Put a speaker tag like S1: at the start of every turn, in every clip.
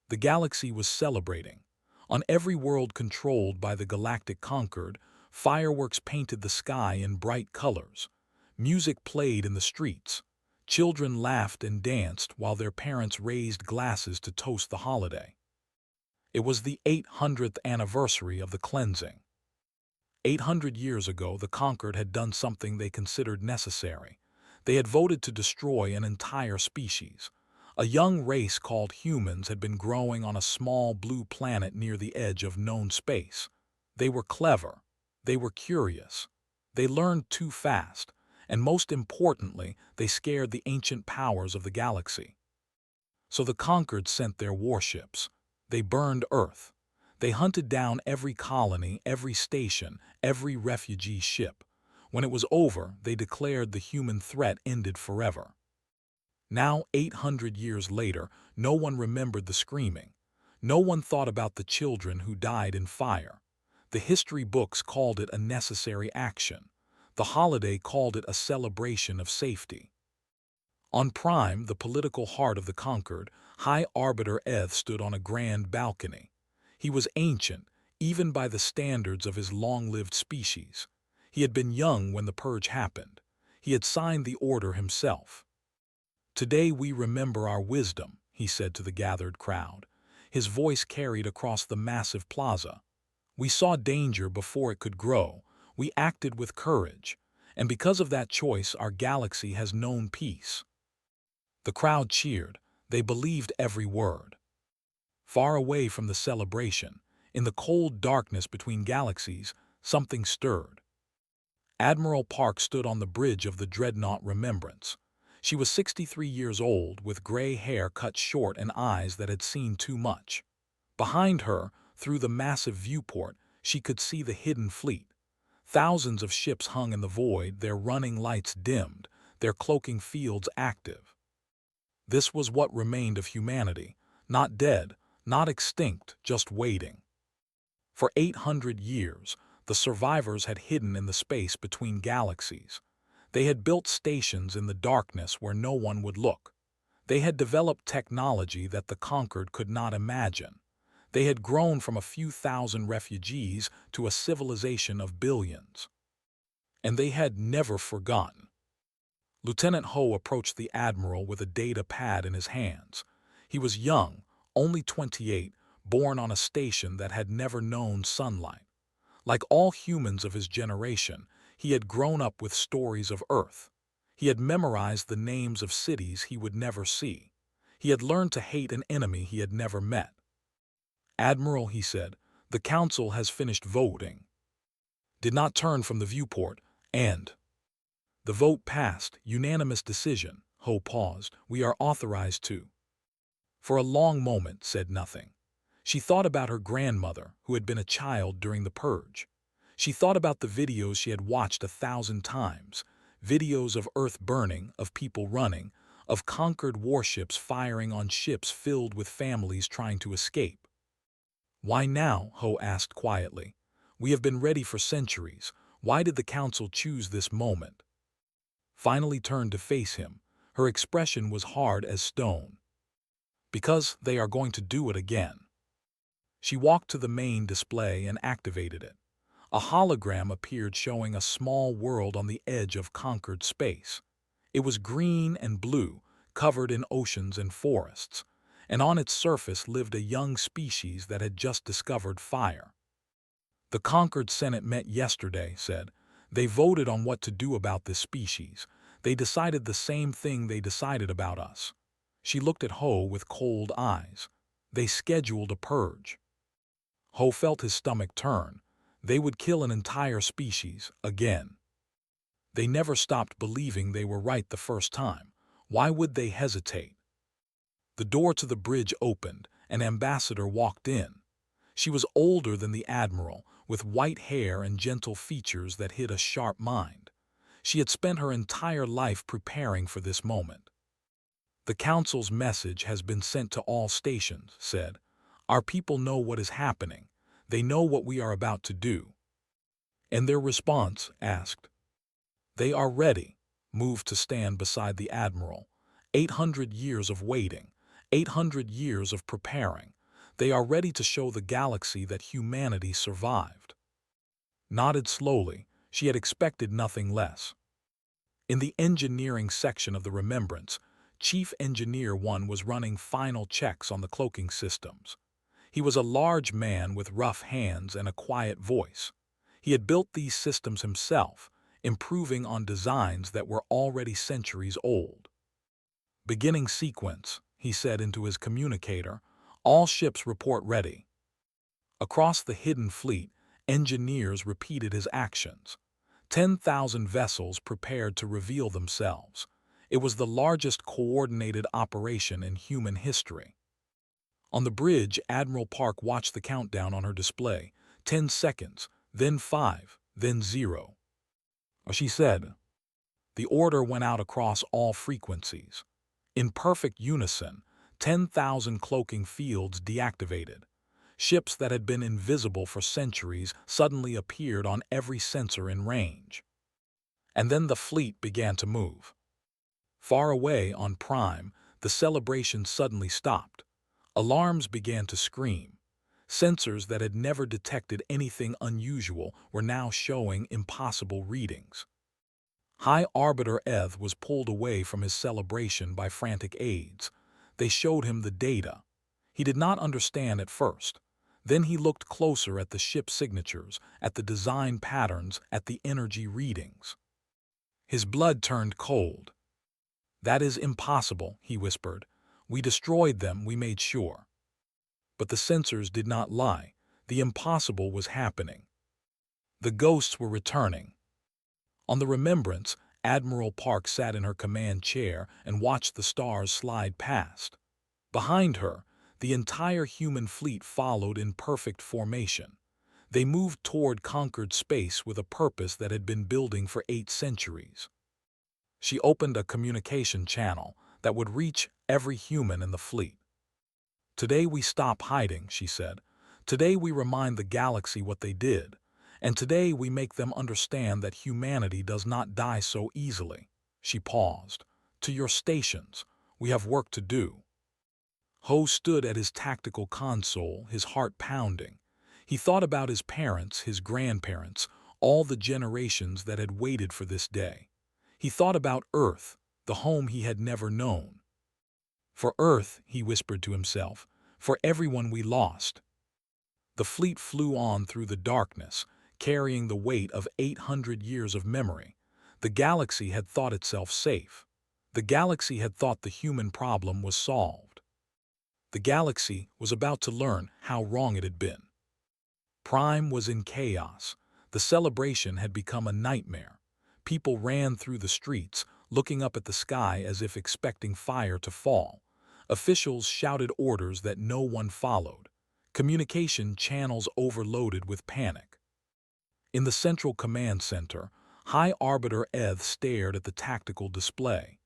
S1: The galaxy was celebrating. On every world controlled by the Galactic Concord, fireworks painted the sky in bright colors. Music played in the streets. Children laughed and danced while their parents raised glasses to toast the holiday. It was the 800th anniversary of the cleansing. 800 years ago, the Concord had done something they considered necessary. They had voted to destroy an entire species. A young race called humans had been growing on a small blue planet near the edge of known space. They were clever. They were curious. They learned too fast, and most importantly, they scared the ancient powers of the galaxy. So the Concord sent their warships. They burned Earth. They hunted down every colony, every station, every refugee ship. When it was over, they declared the human threat ended forever. Now, 800 years later, no one remembered the screaming. No one thought about the children who died in fire. The history books called it a necessary action. The holiday called it a celebration of safety. On Prime, the political heart of the Concord, High Arbiter Eth stood on a grand balcony. He was ancient, even by the standards of his long-lived species. He had been young when the purge happened. He had signed the order himself. "Today we remember our wisdom," he said to the gathered crowd. His voice carried across the massive plaza. "We saw danger before it could grow. We acted with courage. And because of that choice, our galaxy has known peace." The crowd cheered. They believed every word. Far away from the celebration, in the cold darkness between galaxies, something stirred. Admiral Park stood on the bridge of the dreadnought Remembrance. She was 63 years old, with gray hair cut short and eyes that had seen too much. Behind her, through the massive viewport, she could see the hidden fleet. Thousands of ships hung in the void, their running lights dimmed, their cloaking fields active. This was what remained of humanity, not dead, not extinct, just waiting. For 800 years, the survivors had hidden in the space between galaxies. They had built stations in the darkness where no one would look. They had developed technology that the Conquered could not imagine. They had grown from a few thousand refugees to a civilization of billions. And they had never forgotten. Lieutenant Ho approached the Admiral with a data pad in his hands. He was young, only 28, born on a station that had never known sunlight. Like all humans of his generation, he had grown up with stories of Earth. He had memorized the names of cities he would never see. He had learned to hate an enemy he had never met. "Admiral," he said, "the Council has finished voting." Did not turn from the viewport, and the vote passed, unanimous decision. Ho paused. "We are authorized to." For a long moment, said nothing. She thought about her grandmother, who had been a child during the purge. She thought about the videos she had watched 1,000 times, videos of Earth burning, of people running, of conquered warships firing on ships filled with families trying to escape. "Why now?" Ho asked quietly. "We have been ready for centuries. Why did the Council choose this moment?" Finally turned to face him. Her expression was hard as stone. "Because they are going to do it again." She walked to the main display and activated it. A hologram appeared showing a small world on the edge of conquered space. It was green and blue, covered in oceans and forests, and on its surface lived a young species that had just discovered fire. "The Conquered Senate met yesterday," said. "They voted on what to do about this species. They decided the same thing they decided about us." She looked at Ho with cold eyes. "They scheduled a purge." Ho felt his stomach turn. They would kill an entire species, again. They never stopped believing they were right the first time. Why would they hesitate? The door to the bridge opened. An ambassador walked in. She was older than the Admiral, with white hair and gentle features that hid a sharp mind. She had spent her entire life preparing for this moment. "The Council's message has been sent to all stations," said. "Our people know what is happening. They know what we are about to do." "And their response?" asked. "They are ready," moved to stand beside the Admiral. 800 years of waiting, 800 years of preparing. They are ready to show the galaxy that humanity survived. Nodded slowly, she had expected nothing less. In the engineering section of the Remembrance, Chief Engineer 1 was running final checks on the cloaking systems. He was a large man with rough hands and a quiet voice. He had built these systems himself, improving on designs that were already centuries old. "Beginning sequence," he said into his communicator. "All ships report ready." Across the hidden fleet, engineers repeated his actions. 10,000 vessels prepared to reveal themselves. It was the largest coordinated operation in human history. On the bridge, Admiral Park watched the countdown on her display. 10 seconds, then 5, then 0. She said. The order went out across all frequencies. In perfect unison, 10,000 cloaking fields deactivated. Ships that had been invisible for centuries suddenly appeared on every sensor in range. And then the fleet began to move. Far away on Prime, the celebration suddenly stopped. Alarms began to scream. Sensors that had never detected anything unusual were now showing impossible readings. High Arbiter Eth was pulled away from his celebration by frantic aides. They showed him the data. He did not understand at first. Then he looked closer at the ship signatures, at the design patterns, at the energy readings. His blood turned cold. "That is impossible," he whispered. "We destroyed them, we made sure." But the sensors did not lie. The impossible was happening. The ghosts were returning. On the Remembrance, Admiral Park sat in her command chair and watched the stars slide past. Behind her, the entire human fleet followed in perfect formation. They moved toward conquered space with a purpose that had been building for 8 centuries. She opened a communication channel that would reach every human in the fleet. "Today we stop hiding," she said. "Today we remind the galaxy what they did. And today we make them understand that humanity does not die so easily." She paused. "To your stations. We have work to do." Ho stood at his tactical console, his heart pounding. He thought about his parents, his grandparents, all the generations that had waited for this day. He thought about Earth, the home he had never known. "For Earth," he whispered to himself, "for everyone we lost." The fleet flew on through the darkness, carrying the weight of 800 years of memory. The galaxy had thought itself safe. The galaxy had thought the human problem was solved. The galaxy was about to learn how wrong it had been. Prime was in chaos. The celebration had become a nightmare. People ran through the streets, looking up at the sky as if expecting fire to fall. Officials shouted orders that no one followed. Communication channels overloaded with panic. In the central command center, High Arbiter Eth stared at the tactical display.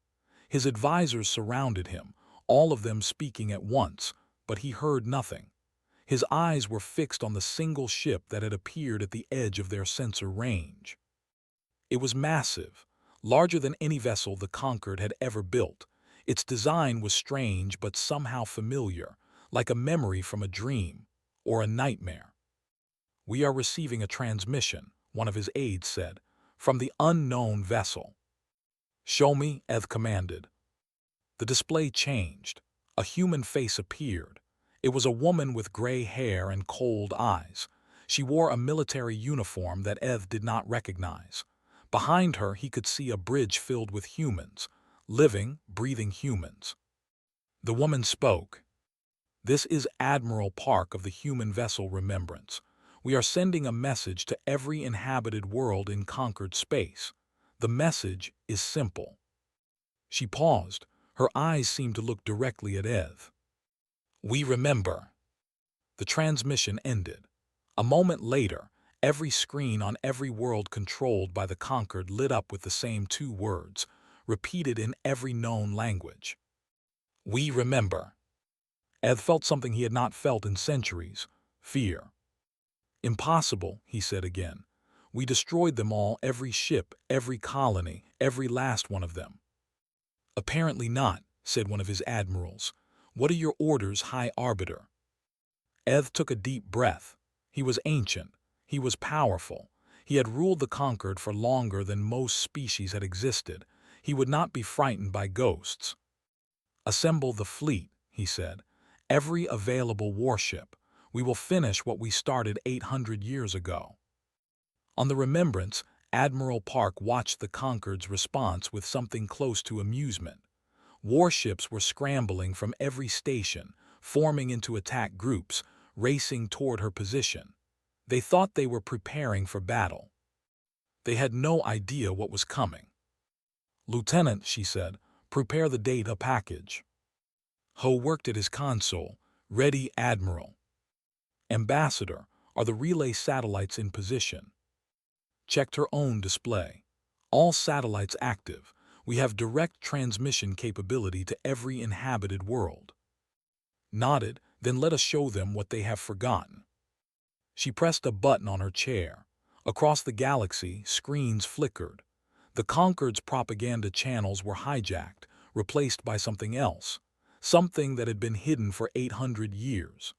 S1: His advisors surrounded him, all of them speaking at once, but he heard nothing. His eyes were fixed on the single ship that had appeared at the edge of their sensor range. It was massive, larger than any vessel the Conquered had ever built. Its design was strange but somehow familiar, like a memory from a dream or a nightmare. "We are receiving a transmission," one of his aides said, "from the unknown vessel." "Show me," Eth commanded. The display changed. A human face appeared. It was a woman with gray hair and cold eyes. She wore a military uniform that Eth did not recognize. Behind her, he could see a bridge filled with humans, living, breathing humans. The woman spoke. "This is Admiral Park of the human vessel Remembrance. We are sending a message to every inhabited world in conquered space. The message is simple." She paused. Her eyes seemed to look directly at Eth. "We remember." The transmission ended. A moment later, every screen on every world controlled by the Conquered lit up with the same 2 words, repeated in every known language. "We remember." Eth felt something he had not felt in centuries: fear. "Impossible," he said again. "We destroyed them all, every ship, every colony, every last one of them." "Apparently not," said one of his admirals. "What are your orders, High Arbiter?" Eth took a deep breath. He was ancient. He was powerful. He had ruled the conquered for longer than most species had existed. He would not be frightened by ghosts. "Assemble the fleet," he said. "Every available warship. We will finish what we started 800 years ago." On the Remembrance, Admiral Park watched the Concorde's response with something close to amusement. Warships were scrambling from every station, forming into attack groups, racing toward her position. They thought they were preparing for battle. They had no idea what was coming. "Lieutenant," she said, "prepare the data package." Ho worked at his console. "Ready, Admiral." "Ambassador, are the relay satellites in position?" Checked her own display. "All satellites active. We have direct transmission capability to every inhabited world." Nodded. "Then let us show them what they have forgotten." She pressed a button on her chair. Across the galaxy, screens flickered. The Concorde's propaganda channels were hijacked, replaced by something else, something that had been hidden for 800 years.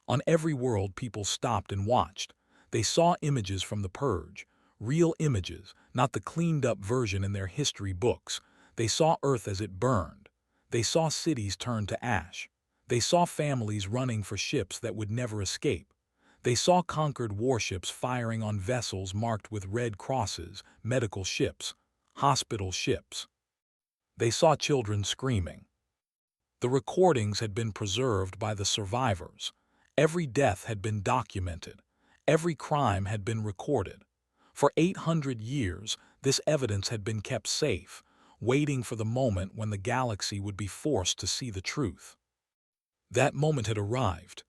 S1: On every world, people stopped and watched. They saw images from the Purge, real images, not the cleaned-up version in their history books. They saw Earth as it burned. They saw cities turn to ash. They saw families running for ships that would never escape. They saw conquered warships firing on vessels marked with red crosses, medical ships, hospital ships. They saw children screaming. The recordings had been preserved by the survivors. Every death had been documented. Every crime had been recorded. For 800 years, this evidence had been kept safe, waiting for the moment when the galaxy would be forced to see the truth. That moment had arrived.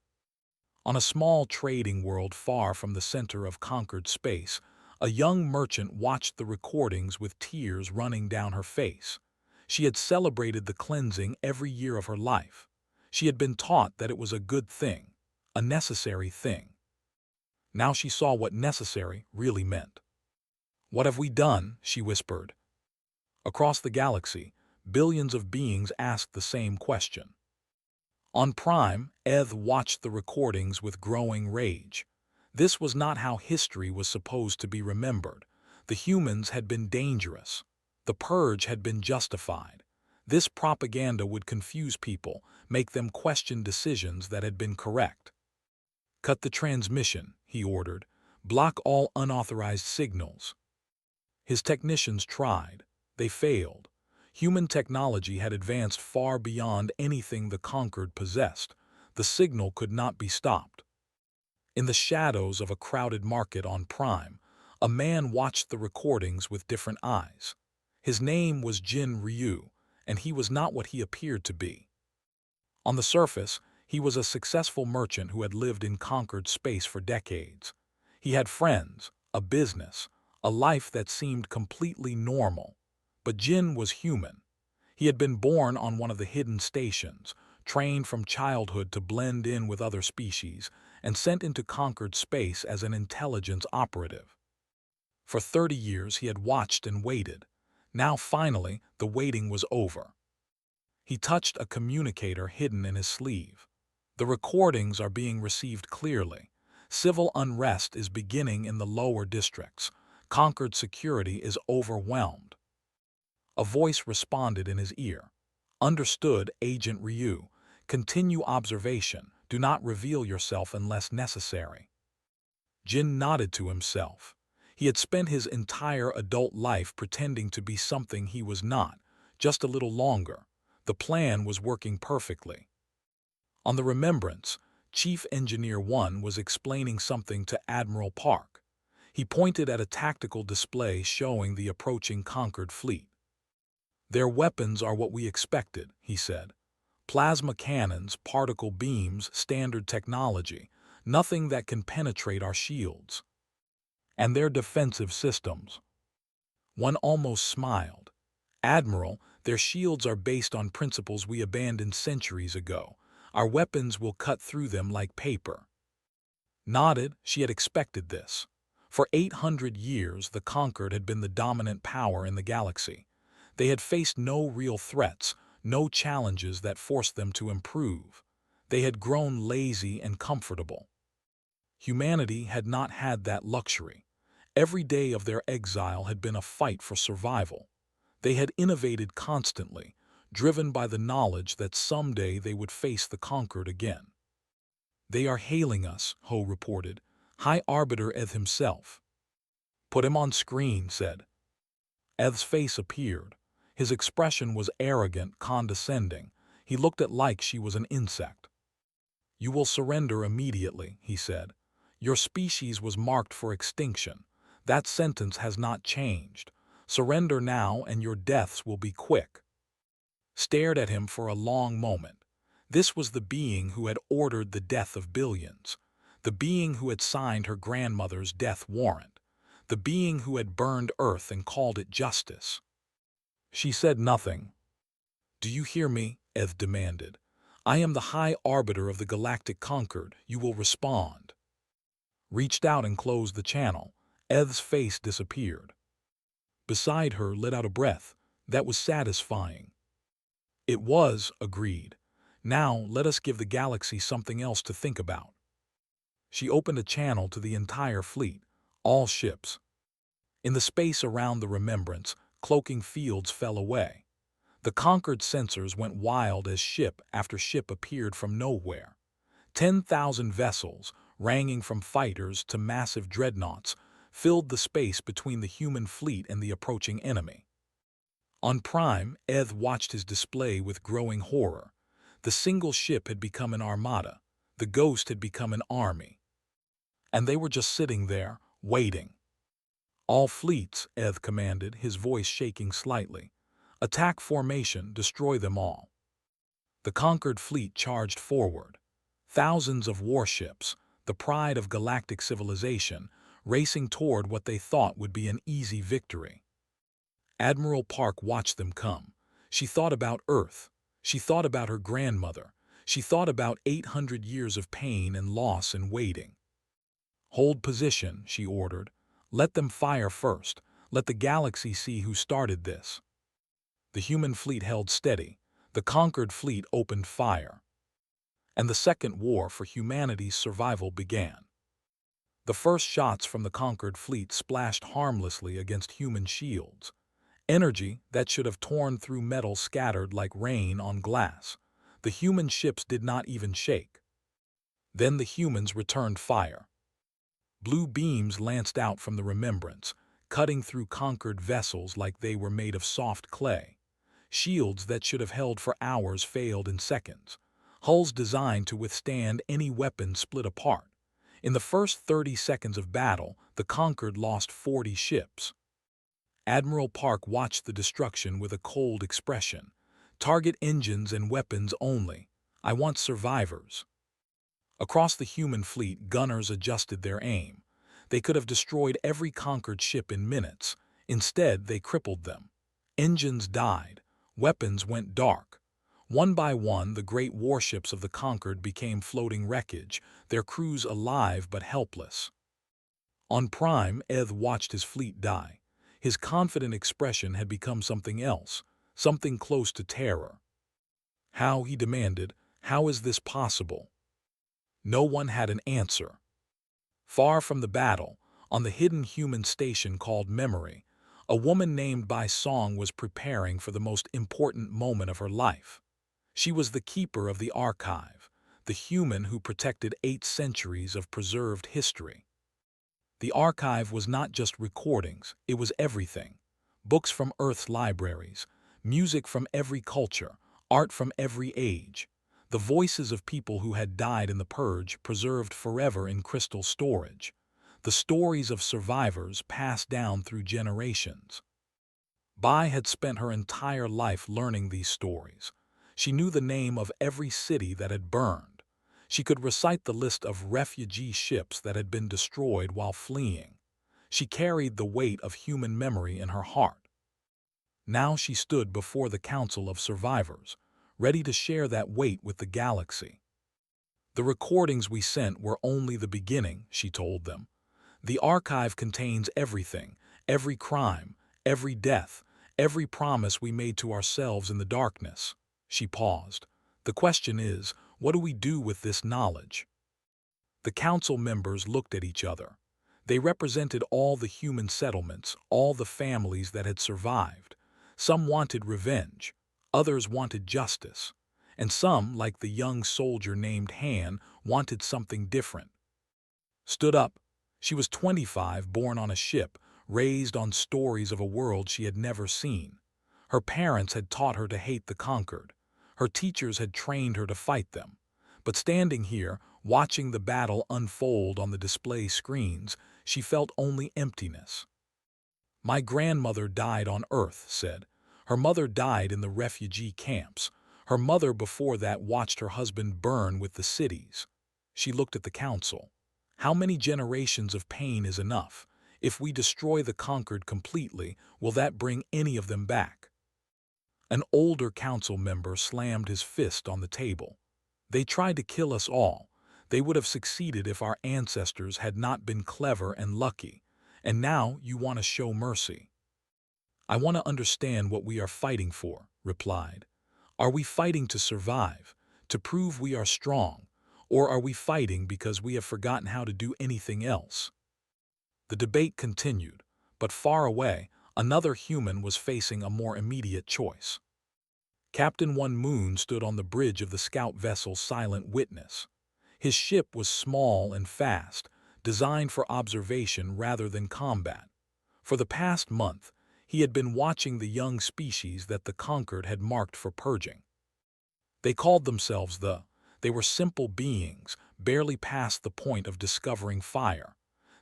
S1: On a small trading world far from the center of conquered space, a young merchant watched the recordings with tears running down her face. She had celebrated the cleansing every year of her life. She had been taught that it was a good thing, a necessary thing. Now she saw what necessary really meant. "What have we done?" she whispered. Across the galaxy, billions of beings asked the same question. On Prime, Eth watched the recordings with growing rage. This was not how history was supposed to be remembered. The humans had been dangerous. The Purge had been justified. This propaganda would confuse people, make them question decisions that had been correct. "Cut the transmission," he ordered. "Block all unauthorized signals." His technicians tried. They failed. Human technology had advanced far beyond anything the conquered possessed. The signal could not be stopped. In the shadows of a crowded market on Prime, a man watched the recordings with different eyes. His name was Jin Ryu, and he was not what he appeared to be. On the surface, he was a successful merchant who had lived in conquered space for decades. He had friends, a business, a life that seemed completely normal. But Jin was human. He had been born on one of the hidden stations, trained from childhood to blend in with other species, and sent into conquered space as an intelligence operative. For 30 years he had watched and waited. Now finally, the waiting was over. He touched a communicator hidden in his sleeve. "The recordings are being received clearly. Civil unrest is beginning in the lower districts. Conquered security is overwhelmed." A voice responded in his ear. "Understood, Agent Ryu. Continue observation. Do not reveal yourself unless necessary." Jin nodded to himself. He had spent his entire adult life pretending to be something he was not, just a little longer. The plan was working perfectly. On the Remembrance, Chief Engineer 1 was explaining something to Admiral Park. He pointed at a tactical display showing the approaching conquered fleet. "Their weapons are what we expected," he said. "Plasma cannons, particle beams, standard technology, nothing that can penetrate our shields. And their defensive systems." One almost smiled. "Admiral, their shields are based on principles we abandoned centuries ago. Our weapons will cut through them like paper." Nodded. She had expected this. For 800 years, the conquered had been the dominant power in the galaxy. They had faced no real threats, no challenges that forced them to improve. They had grown lazy and comfortable. Humanity had not had that luxury. Every day of their exile had been a fight for survival. They had innovated constantly, driven by the knowledge that someday they would face the conquered again. "They are hailing us," Ho reported. "High Arbiter Eth himself." "Put him on screen," said. Eth's face appeared. His expression was arrogant, condescending. He looked at like she was an insect. "You will surrender immediately," he said. "Your species was marked for extinction. That sentence has not changed. Surrender now and your deaths will be quick." Stared at him for a long moment. This was the being who had ordered the death of billions. The being who had signed her grandmother's death warrant. The being who had burned Earth and called it justice. She said nothing. "Do you hear me?" Eth demanded. "I am the High Arbiter of the Galactic Conquered. You will respond." Reached out and closed the channel. Eth's face disappeared. Beside her let out a breath. That was satisfying. "It was," agreed. "Now let us give the galaxy something else to think about." She opened a channel to the entire fleet, all ships. In the space around the Remembrance, cloaking fields fell away. The conquered sensors went wild as ship after ship appeared from nowhere. 10,000 vessels, ranging from fighters to massive dreadnoughts, filled the space between the human fleet and the approaching enemy. On Prime, Eth watched his display with growing horror. The single ship had become an armada. The Ghost had become an army. And they were just sitting there, waiting. "All fleets," Eth commanded, his voice shaking slightly. "Attack formation, destroy them all." The conquered fleet charged forward. Thousands of warships, the pride of galactic civilization, racing toward what they thought would be an easy victory. Admiral Park watched them come. She thought about Earth. She thought about her grandmother. She thought about 800 years of pain and loss and waiting. "Hold position," she ordered. "Let them fire first. Let the galaxy see who started this." The human fleet held steady. The conquered fleet opened fire. And the second war for humanity's survival began. The first shots from the conquered fleet splashed harmlessly against human shields. Energy that should have torn through metal scattered like rain on glass. The human ships did not even shake. Then the humans returned fire. Blue beams lanced out from the Remembrance, cutting through conquered vessels like they were made of soft clay. Shields that should have held for hours failed in seconds. Hulls designed to withstand any weapon split apart. In the first 30 seconds of battle, the conquered lost 40 ships. Admiral Park watched the destruction with a cold expression. "Target engines and weapons only. I want survivors." Across the human fleet, gunners adjusted their aim. They could have destroyed every conquered ship in minutes. Instead, they crippled them. Engines died. Weapons went dark. One by one, the great warships of the conquered became floating wreckage, their crews alive but helpless. On Prime, Eth watched his fleet die. His confident expression had become something else, something close to terror. "How?" he demanded. "How is this possible?" No one had an answer. Far from the battle, on the hidden human station called Memory, a woman named by Song was preparing for the most important moment of her life. She was the keeper of the archive, the human who protected 8 centuries of preserved history. The archive was not just recordings, it was everything. Books from Earth's libraries, music from every culture, art from every age. The voices of people who had died in the purge preserved forever in crystal storage. The stories of survivors passed down through generations. Bai had spent her entire life learning these stories. She knew the name of every city that had burned. She could recite the list of refugee ships that had been destroyed while fleeing. She carried the weight of human memory in her heart. Now she stood before the Council of Survivors, ready to share that weight with the galaxy. "The recordings we sent were only the beginning," she told them. "The archive contains everything, every crime, every death, every promise we made to ourselves in the darkness." She paused. "The question is, What do we do with this knowledge? The council members looked at each other. They represented all the human settlements, all the families that had survived. Some wanted revenge, others wanted justice, and some, like the young soldier named Han, wanted something different. Stood up. She was 25, born on a ship, raised on stories of a world she had never seen. Her parents had taught her to hate the conquered. Her teachers had trained her to fight them. But standing here, watching the battle unfold on the display screens, she felt only emptiness. My grandmother died on Earth, said. Her mother died in the refugee camps. Her mother before that watched her husband burn with the cities. She looked at the council. How many generations of pain is enough? If we destroy the conquered completely, will that bring any of them back? An older council member slammed his fist on the table. They tried to kill us all. They would have succeeded if our ancestors had not been clever and lucky. And now you want to show mercy. I want to understand what we are fighting for, replied. Are we fighting to survive, to prove we are strong, or are we fighting because we have forgotten how to do anything else? The debate continued, but far away, another human was facing a more immediate choice. Captain One Moon stood on the bridge of the scout vessel Silent Witness. His ship was small and fast, designed for observation rather than combat. For the past month, he had been watching the young species that the conquered had marked for purging. They called themselves They were simple beings, barely past the point of discovering fire.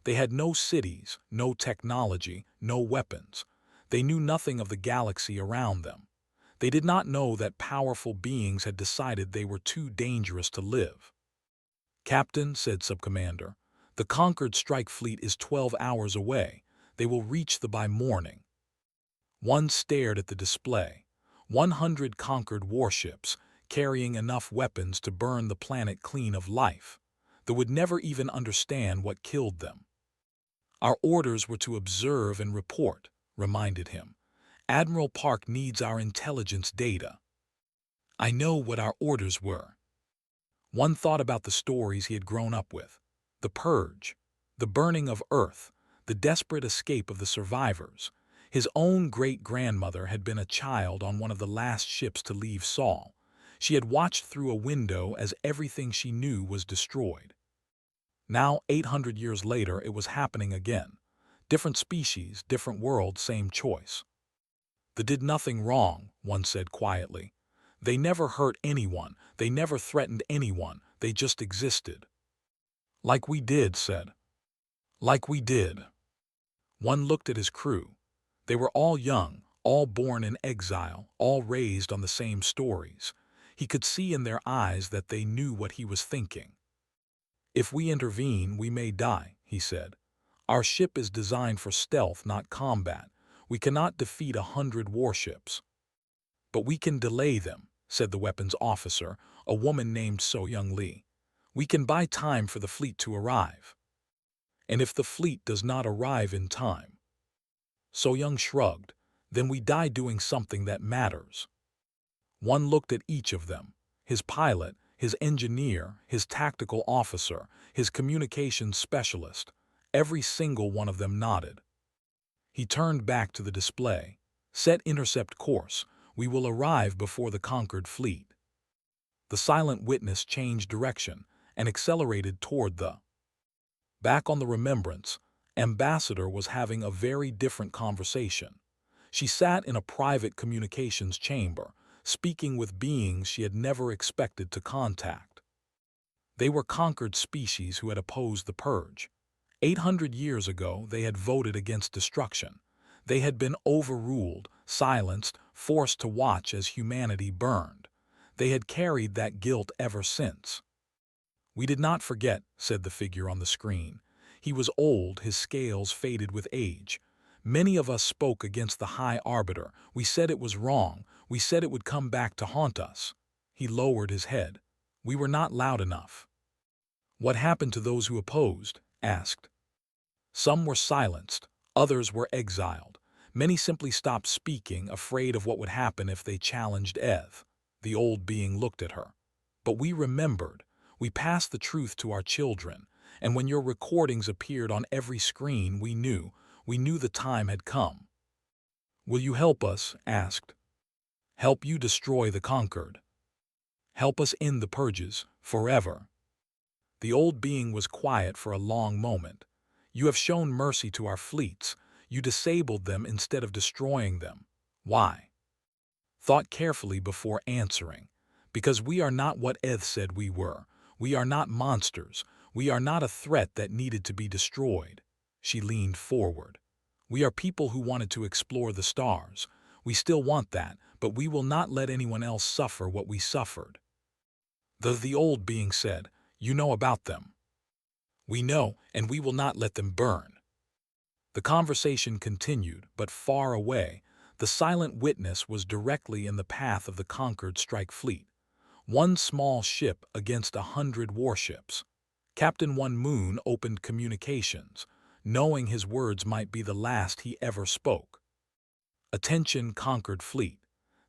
S1: They had no cities, no technology, no weapons. They knew nothing of the galaxy around them. They did not know that powerful beings had decided they were too dangerous to live. Captain, said Subcommander, the conquered strike fleet is 12 hours away. They will reach by morning. One stared at the display. 100 conquered warships, carrying enough weapons to burn the planet clean of life. They would never even understand what killed them. Our orders were to observe and report, reminded him. Admiral Park needs our intelligence data. I know what our orders were. One thought about the stories he had grown up with. The purge, the burning of Earth, the desperate escape of the survivors. His own great-grandmother had been a child on one of the last ships to leave Sol. She had watched through a window as everything she knew was destroyed. Now, 800 years later, it was happening again. Different species, different world, same choice. They did nothing wrong, one said quietly. They never hurt anyone, they never threatened anyone, they just existed. Like we did, said. Like we did. One looked at his crew. They were all young, all born in exile, all raised on the same stories. He could see in their eyes that they knew what he was thinking. If we intervene, we may die, he said. Our ship is designed for stealth, not combat. We cannot defeat 100 warships. But we can delay them, said the weapons officer, a woman named So-Young Lee. We can buy time for the fleet to arrive. And if the fleet does not arrive in time? So-Young shrugged. Then we die doing something that matters. One looked at each of them, his pilot, his engineer, his tactical officer, his communications specialist. Every single one of them nodded. He turned back to the display. Set intercept course. We will arrive before the conquered fleet. The Silent Witness changed direction and accelerated toward the. Back on the Remembrance, Ambassador was having a very different conversation. She sat in a private communications chamber, speaking with beings she had never expected to contact. They were conquered species who had opposed the purge. 800 years ago, they had voted against destruction. They had been overruled, silenced, forced to watch as humanity burned. They had carried that guilt ever since. We did not forget, said the figure on the screen. He was old, his scales faded with age. Many of us spoke against the High Arbiter. We said it was wrong. We said it would come back to haunt us. He lowered his head. We were not loud enough. What happened to those who opposed? Asked. Some were silenced. Others were exiled. Many simply stopped speaking, afraid of what would happen if they challenged Ev. The old being looked at her. But we remembered. We passed the truth to our children, and when your recordings appeared on every screen, we knew the time had come. Will you help us? Asked. Help you destroy the conquered. Help us end the purges, forever. The old being was quiet for a long moment. You have shown mercy to our fleets. You disabled them instead of destroying them. Why? Thought carefully before answering. Because we are not what Eth said we were. We are not monsters. We are not a threat that needed to be destroyed. She leaned forward. We are people who wanted to explore the stars. We still want that, but we will not let anyone else suffer what we suffered. The old being said, you know about them. We know, and we will not let them burn. The conversation continued, but far away. The silent witness was directly in the path of the conquered strike fleet. One small ship against 100 warships. Captain One Moon opened communications, knowing his words might be the last he ever spoke. Attention, conquered fleet.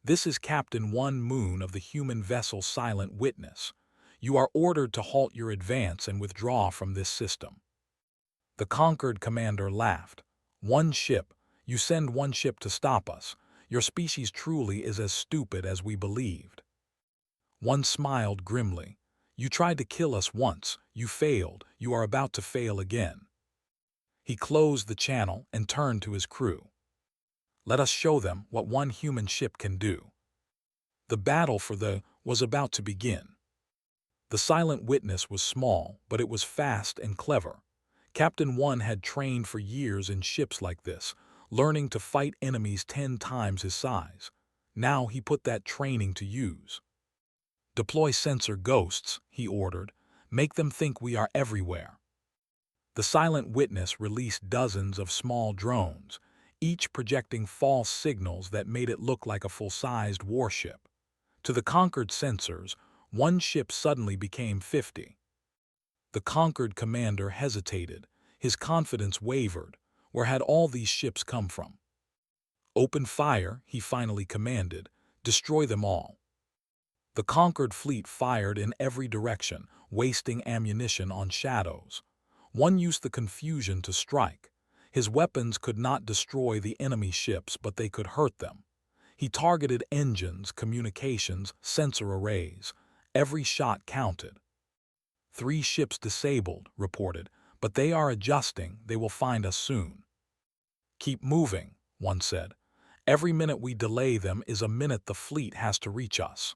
S1: This is Captain One Moon of the human vessel Silent Witness. You are ordered to halt your advance and withdraw from this system. The conquered commander laughed. One ship? You send one ship to stop us? Your species truly is as stupid as we believed. One smiled grimly. You tried to kill us once. You failed. You are about to fail again. He closed the channel and turned to his crew. Let us show them what one human ship can do. The battle for the was about to begin. The silent witness was small, but it was fast and clever. Captain One had trained for years in ships like this, learning to fight enemies 10 times his size. Now he put that training to use. Deploy sensor ghosts, he ordered. Make them think we are everywhere. The silent witness released dozens of small drones, each projecting false signals that made it look like a full-sized warship. To the conquered sensors, one ship suddenly became 50. The conquered commander hesitated. His confidence wavered. Where had all these ships come from? Open fire, he finally commanded. Destroy them all. The conquered fleet fired in every direction, wasting ammunition on shadows. One used the confusion to strike. His weapons could not destroy the enemy ships, but they could hurt them. He targeted engines, communications, sensor arrays. Every shot counted. 3 ships disabled, reported, but they are adjusting. They will find us soon. Keep moving, one said. Every minute we delay them is a minute the fleet has to reach us.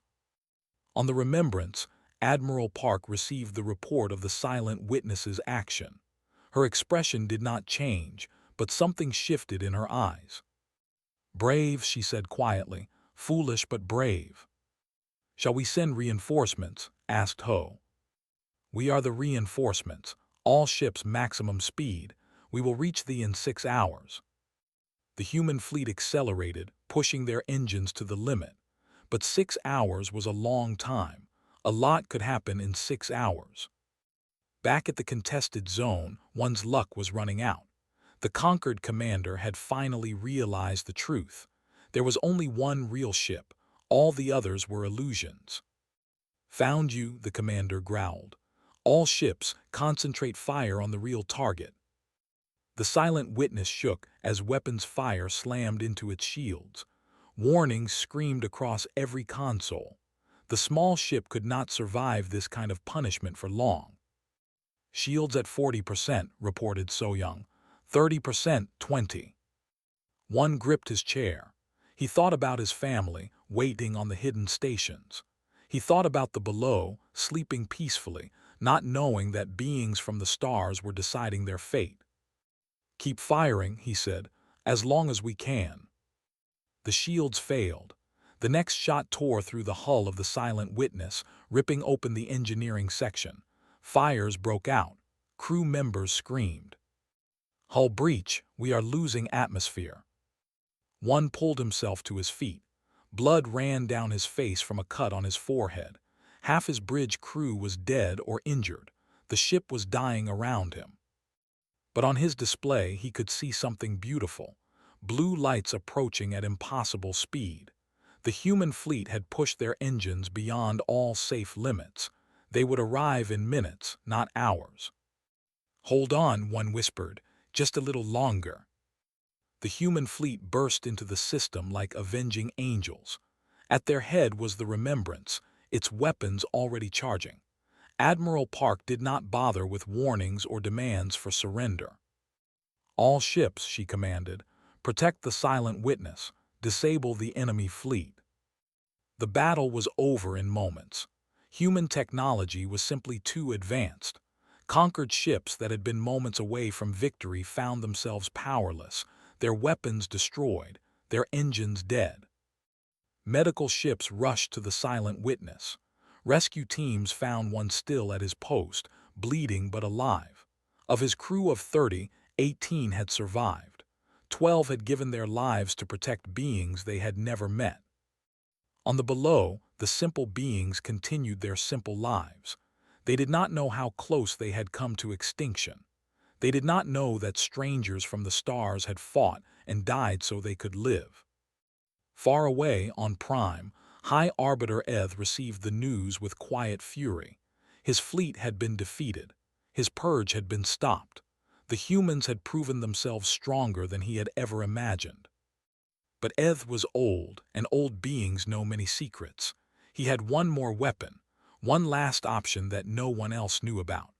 S1: On the Remembrance, Admiral Park received the report of the silent witness's action. Her expression did not change, but something shifted in her eyes. Brave, she said quietly. Foolish but brave. Shall we send reinforcements? Asked Ho. We are the reinforcements. All ships maximum speed. We will reach thee in 6 hours. The human fleet accelerated, pushing their engines to the limit. But 6 hours was a long time. A lot could happen in 6 hours. Back at the contested zone, one's luck was running out. The conquered commander had finally realized the truth. There was only one real ship. All the others were illusions. Found you, the commander growled. All ships, concentrate fire on the real target. The silent witness shook as weapons fire slammed into its shields. Warnings screamed across every console. The small ship could not survive this kind of punishment for long. Shields at 40%, reported So-young. 30%, 20. One gripped his chair. He thought about his family, waiting on the hidden stations. He thought about the below, sleeping peacefully, not knowing that beings from the stars were deciding their fate. Keep firing, he said, as long as we can. The shields failed. The next shot tore through the hull of the silent witness, ripping open the engineering section. Fires broke out. Crew members screamed. Hull breach, we are losing atmosphere. One pulled himself to his feet. Blood ran down his face from a cut on his forehead. Half his bridge crew was dead or injured. The ship was dying around him. But on his display he could see something beautiful. Blue lights approaching at impossible speed. The human fleet had pushed their engines beyond all safe limits. They would arrive in minutes, not hours. "Hold on," one whispered, "just a little longer." The human fleet burst into the system like avenging angels. At their head was the Remembrance, its weapons already charging. Admiral Park did not bother with warnings or demands for surrender. "All ships," she commanded, "protect the silent witness, disable the enemy fleet." The battle was over in moments. Human technology was simply too advanced. Conquered ships that had been moments away from victory found themselves powerless, their weapons destroyed, their engines dead. Medical ships rushed to the silent witness. Rescue teams found one still at his post, bleeding but alive. Of his crew of 30, 18 had survived. 12 had given their lives to protect beings they had never met. On the below, the simple beings continued their simple lives. They did not know how close they had come to extinction. They did not know that strangers from the stars had fought and died so they could live. Far away, on Prime, High Arbiter Eth received the news with quiet fury. His fleet had been defeated. His purge had been stopped. The humans had proven themselves stronger than he had ever imagined. But Eth was old, and old beings know many secrets. He had one more weapon, one last option that no one else knew about.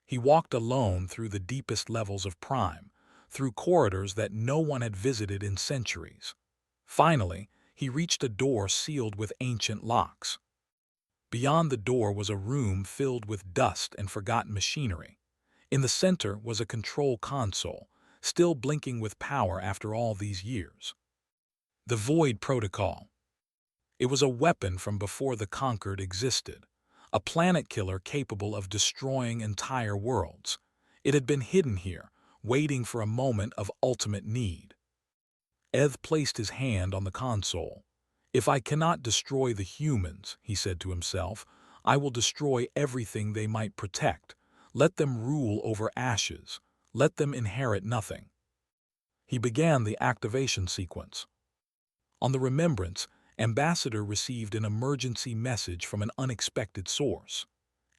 S1: He walked alone through the deepest levels of Prime, through corridors that no one had visited in centuries. Finally, he reached a door sealed with ancient locks. Beyond the door was a room filled with dust and forgotten machinery. In the center was a control console, still blinking with power after all these years. The Void Protocol. It was a weapon from before the Conquered existed, a planet killer capable of destroying entire worlds. It had been hidden here, waiting for a moment of ultimate need. Eth placed his hand on the console. "If I cannot destroy the humans," he said to himself, "I will destroy everything they might protect. Let them rule over ashes. Let them inherit nothing." He began the activation sequence. On the Remembrance, Ambassador received an emergency message from an unexpected source.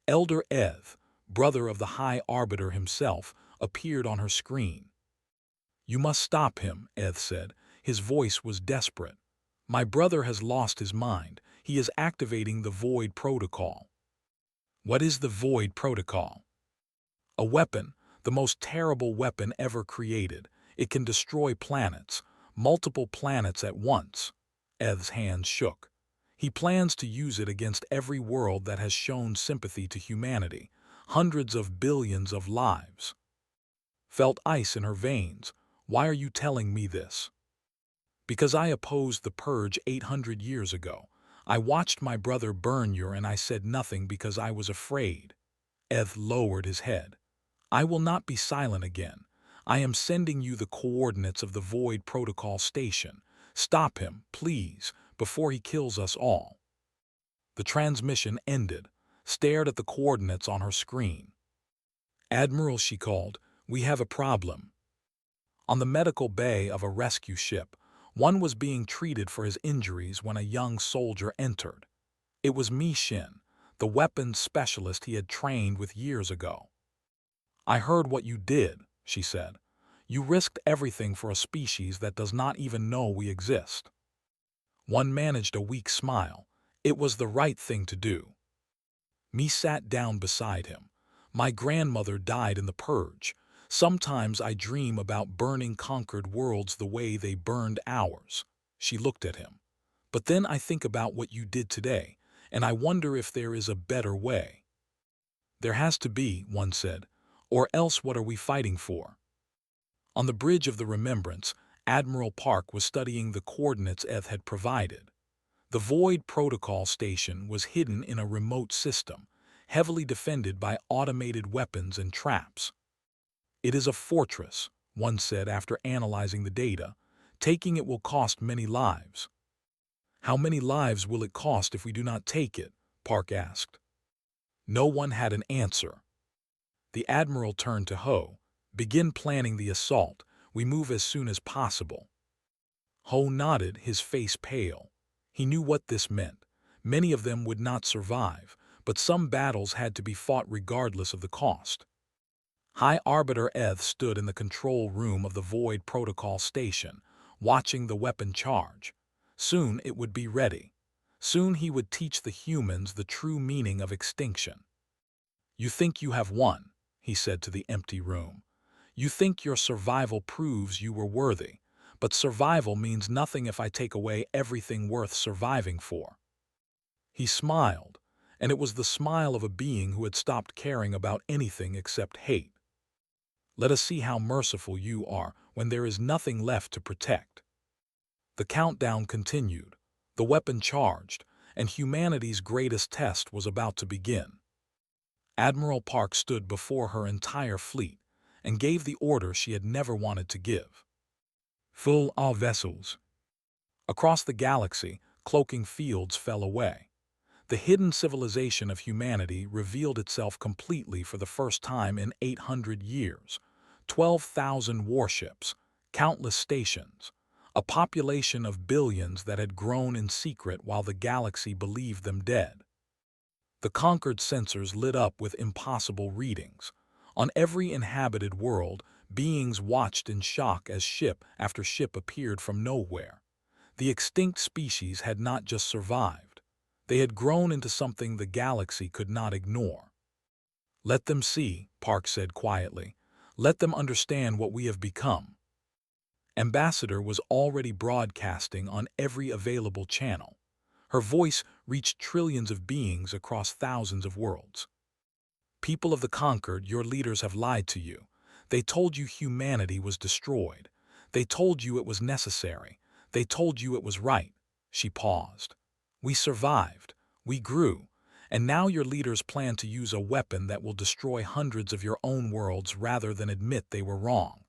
S1: Elder Eth, brother of the High Arbiter himself, appeared on her screen. "You must stop him," Eth said. His voice was desperate. "My brother has lost his mind. He is activating the Void Protocol." "What is the Void Protocol?" "A weapon, the most terrible weapon ever created. It can destroy planets, multiple planets at once." Eth's hands shook. "He plans to use it against every world that has shown sympathy to humanity, hundreds of billions of lives." Felt ice in her veins. "Why are you telling me this?" "Because I opposed the purge 800 years ago. I watched my brother burn you and I said nothing because I was afraid." Eth lowered his head. "I will not be silent again. I am sending you the coordinates of the Void Protocol station. Stop him, please, before he kills us all." The transmission ended, stared at the coordinates on her screen. "Admiral," she called, "we have a problem." On the medical bay of a rescue ship, one was being treated for his injuries when a young soldier entered. It was Mi Shin, the weapons specialist he had trained with years ago. "I heard what you did," she said. "You risked everything for a species that does not even know we exist." One managed a weak smile. It was the right thing to do. Mi sat down beside him. "My grandmother died in the purge. Sometimes I dream about burning conquered worlds the way they burned ours." She looked at him. "But then I think about what you did today, and I wonder if there is a better way." "There has to be," one said. "Or else what are we fighting for?" On the bridge of the Remembrance, Admiral Park was studying the coordinates Eth had provided. The Void Protocol station was hidden in a remote system, heavily defended by automated weapons and traps. "It is a fortress," one said after analyzing the data. "Taking it will cost many lives." "How many lives will it cost if we do not take it?" Park asked. No one had an answer. The Admiral turned to Ho. "Begin planning the assault. We move as soon as possible." Ho nodded, his face pale. He knew what this meant. Many of them would not survive, but some battles had to be fought regardless of the cost. High Arbiter Eth stood in the control room of the Void Protocol station, watching the weapon charge. Soon it would be ready. Soon he would teach the humans the true meaning of extinction. "You think you have won," he said to the empty room. "You think your survival proves you were worthy, but survival means nothing if I take away everything worth surviving for." He smiled, and it was the smile of a being who had stopped caring about anything except hate. "Let us see how merciful you are when there is nothing left to protect." The countdown continued. The weapon charged, and humanity's greatest test was about to begin. Admiral Park stood before her entire fleet and gave the order she had never wanted to give. "Full all vessels." Across the galaxy, cloaking fields fell away. The hidden civilization of humanity revealed itself completely for the first time in 800 years. 12,000 warships, countless stations, a population of billions that had grown in secret while the galaxy believed them dead. The conquered sensors lit up with impossible readings. On every inhabited world, beings watched in shock as ship after ship appeared from nowhere. The extinct species had not just survived. They had grown into something the galaxy could not ignore. "Let them see," Park said quietly. "Let them understand what we have become." Ambassador was already broadcasting on every available channel. Her voice reached trillions of beings across thousands of worlds. "People of the conquered, your leaders have lied to you. They told you humanity was destroyed. They told you it was necessary. They told you it was right." She paused. "We survived. We grew. And now your leaders plan to use a weapon that will destroy hundreds of your own worlds rather than admit they were wrong."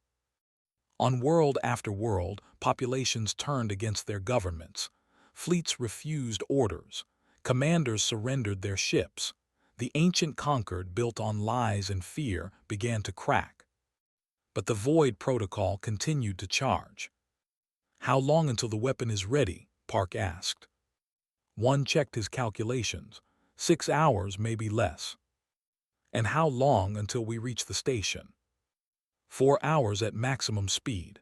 S1: On world after world, populations turned against their governments. Fleets refused orders. Commanders surrendered their ships. The ancient conquered, built on lies and fear, began to crack. But the Void Protocol continued to charge. "How long until the weapon is ready?" Park asked. One checked his calculations. 6 hours, maybe less. "And how long until we reach the station?" 4 hours at maximum speed.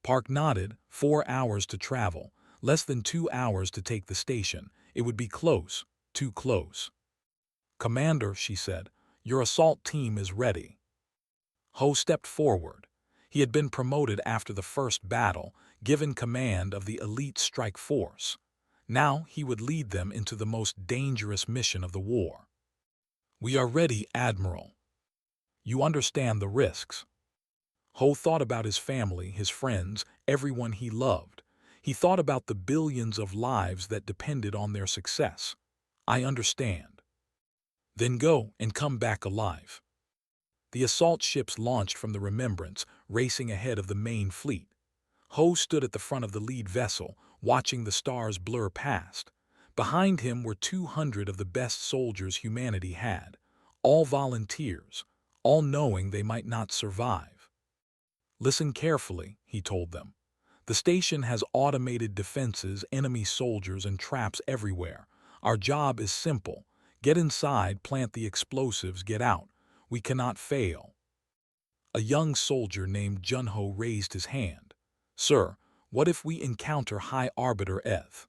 S1: Park nodded. 4 hours to travel. Less than 2 hours to take the station. It would be close. Too close. "Commander," she said, "your assault team is ready." Ho stepped forward. He had been promoted after the first battle, given command of the elite strike force. Now he would lead them into the most dangerous mission of the war. "We are ready, Admiral. You understand the risks." Ho thought about his family, his friends, everyone he loved. He thought about the billions of lives that depended on their success. "I understand." "Then go and come back alive." The assault ships launched from the Remembrance, racing ahead of the main fleet. Ho stood at the front of the lead vessel, watching the stars blur past. Behind him were 200 of the best soldiers humanity had, all volunteers, all knowing they might not survive. "Listen carefully," he told them. "The station has automated defenses, enemy soldiers, and traps everywhere. Our job is simple. Get inside, plant the explosives, get out. We cannot fail." A young soldier named Junho raised his hand. "Sir, what if we encounter High Arbiter Eth?"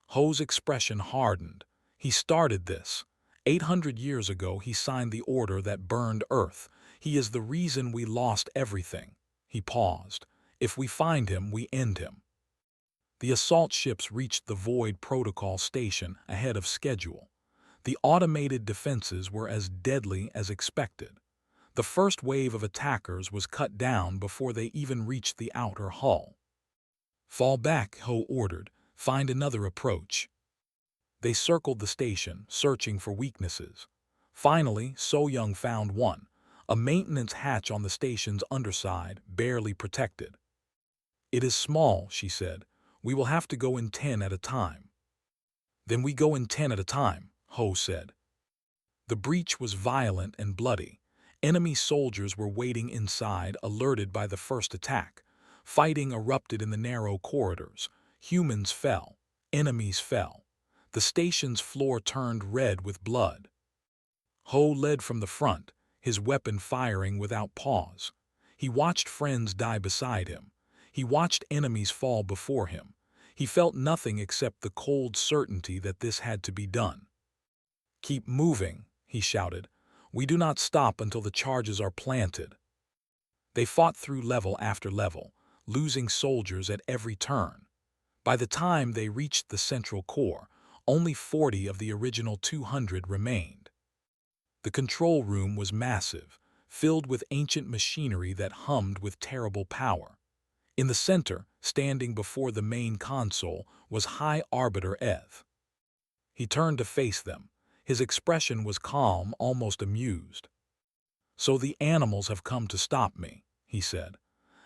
S1: Ho's expression hardened. "He started this. 800 years ago he signed the order that burned Earth. He is the reason we lost everything." He paused. "If we find him, we end him." The assault ships reached the Void Protocol station ahead of schedule. The automated defenses were as deadly as expected. The first wave of attackers was cut down before they even reached the outer hull. "Fall back," Ho ordered. "Find another approach." They circled the station, searching for weaknesses. Finally, So-Young found one, a maintenance hatch on the station's underside, barely protected. "It is small," she said. "We will have to go in 10 at a time." "Then we go in 10 at a time," Ho said. The breach was violent and bloody. Enemy soldiers were waiting inside, alerted by the first attack. Fighting erupted in the narrow corridors. Humans fell. Enemies fell. The station's floor turned red with blood. Ho led from the front, his weapon firing without pause. He watched friends die beside him. He watched enemies fall before him. He felt nothing except the cold certainty that this had to be done. "Keep moving," he shouted. "We do not stop until the charges are planted." They fought through level after level, losing soldiers at every turn. By the time they reached the central core, only 40 of the original 200 remained. The control room was massive, filled with ancient machinery that hummed with terrible power. In the center, standing before the main console, was High Arbiter Eth. He turned to face them. His expression was calm, almost amused. "So the animals have come to stop me," he said.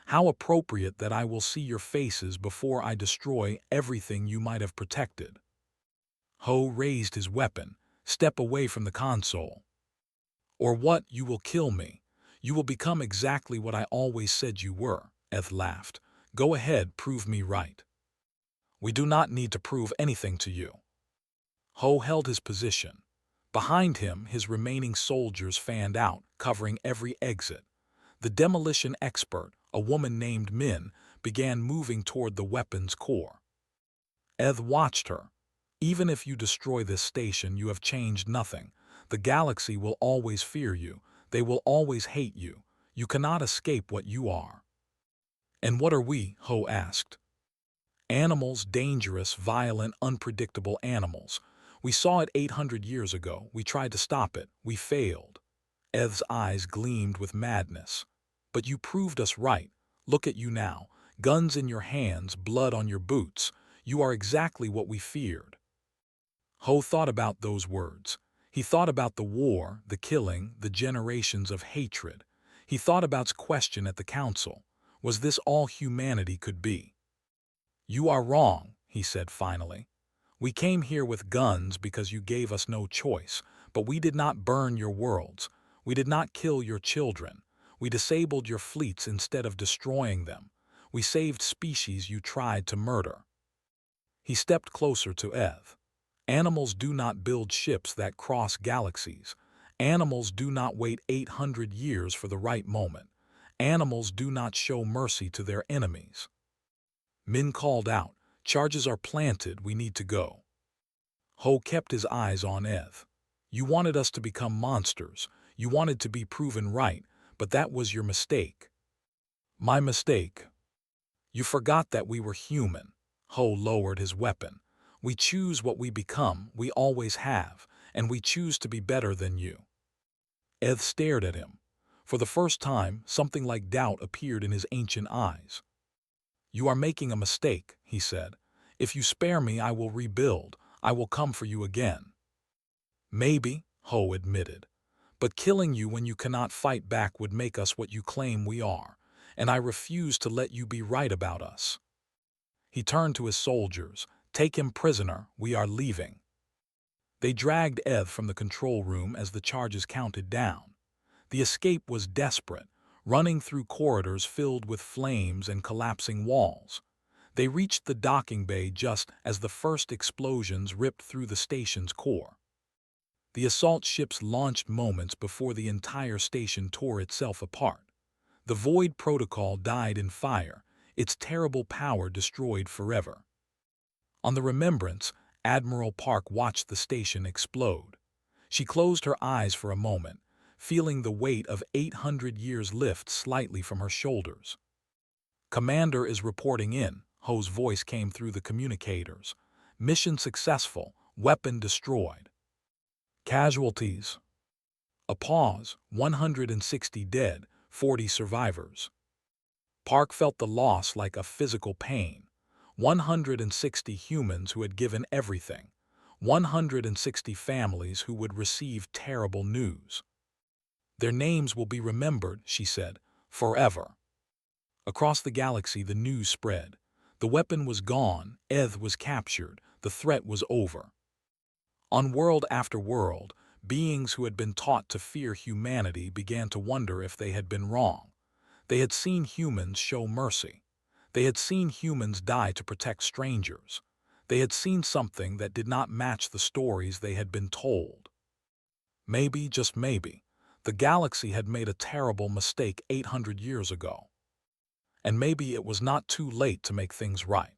S1: "How appropriate that I will see your faces before I destroy everything you might have protected." Ho raised his weapon. "Step away from the console. Or what, you will kill me. You will become exactly what I always said you were," Eth laughed. "Go ahead, prove me right." "We do not need to prove anything to you." Ho held his position. Behind him, his remaining soldiers fanned out, covering every exit. The demolition expert, a woman named Min, began moving toward the weapon's core. Eth watched her. "Even if you destroy this station, you have changed nothing. The galaxy will always fear you. They will always hate you. You cannot escape what you are." "And what are we?" Ho asked. "Animals, dangerous, violent, unpredictable animals. We saw it 800 years ago. We tried to stop it. We failed." Eth's eyes gleamed with madness. "But you proved us right. Look at you now. Guns in your hands, blood on your boots. You are exactly what we feared." Ho thought about those words. He thought about the war, the killing, the generations of hatred. He thought about his question at the council. Was this all humanity could be? "You are wrong," he said finally. "We came here with guns because you gave us no choice, but we did not burn your worlds. We did not kill your children. We disabled your fleets instead of destroying them. We saved species you tried to murder." He stepped closer to Eth. "Animals do not build ships that cross galaxies. Animals do not wait 800 years for the right moment. Animals do not show mercy to their enemies." Min called out, "Charges are planted, we need to go." Ho kept his eyes on Eth. "You wanted us to become monsters. You wanted to be proven right, but that was your mistake." "My mistake?" "You forgot that we were human." Ho lowered his weapon. "We choose what we become, we always have, and we choose to be better than you." Eth stared at him. For the first time, something like doubt appeared in his ancient eyes. "You are making a mistake," he said. "If you spare me, I will rebuild. I will come for you again." "Maybe," Ho admitted. "But killing you when you cannot fight back would make us what you claim we are, and I refuse to let you be right about us." He turned to his soldiers. "Take him prisoner, we are leaving." They dragged Eth from the control room as the charges counted down. The escape was desperate, running through corridors filled with flames and collapsing walls. They reached the docking bay just as the first explosions ripped through the station's core. The assault ships launched moments before the entire station tore itself apart. The Void Protocol died in fire, its terrible power destroyed forever. On the Remembrance, Admiral Park watched the station explode. She closed her eyes for a moment, feeling the weight of 800 years lift slightly from her shoulders. "Commander is reporting in," Ho's voice came through the communicators. "Mission successful, weapon destroyed. Casualties." A pause, 160 dead, 40 survivors. Park felt the loss like a physical pain. 160 humans who had given everything. 160 families who would receive terrible news. "Their names will be remembered," she said, "forever." Across the galaxy the news spread. The weapon was gone, Eth was captured, the threat was over. On world after world, beings who had been taught to fear humanity began to wonder if they had been wrong. They had seen humans show mercy. They had seen humans die to protect strangers. They had seen something that did not match the stories they had been told. Maybe, just maybe, the galaxy had made a terrible mistake 800 years ago. And maybe it was not too late to make things right.